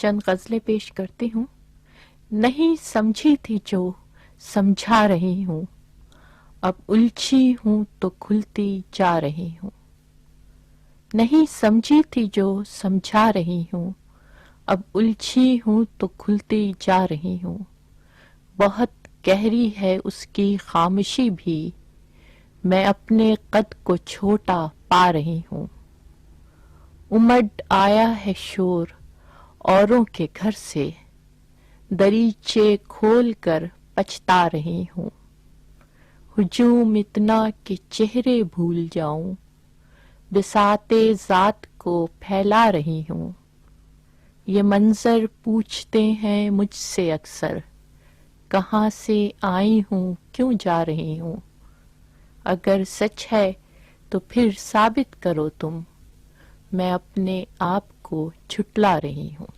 چند غزلیں پیش کرتی ہوں۔ نہیں سمجھی تھی جو سمجھا رہی ہوں، اب الجھی ہوں تو کھلتی جا رہی ہوں۔ نہیں سمجھی تھی جو سمجھا رہی ہوں، اب الجھی ہوں تو کھلتی جا رہی ہوں۔ بہت گہری ہے اس کی خاموشی بھی، میں اپنے قد کو چھوٹا پا رہی ہوں۔ امڈ آیا ہے شور اوروں کے گھر سے، دریچے کھول کر پچھتا رہی ہوں۔ ہجوم اتنا کہ چہرے بھول جاؤں، بساط ذات کو پھیلا رہی ہوں۔ یہ منظر پوچھتے ہیں مجھ سے اکثر، کہاں سے آئی ہوں کیوں جا رہی ہوں۔ اگر سچ ہے تو پھر ثابت کرو تم، میں اپنے آپ کو جھٹلا رہی ہوں۔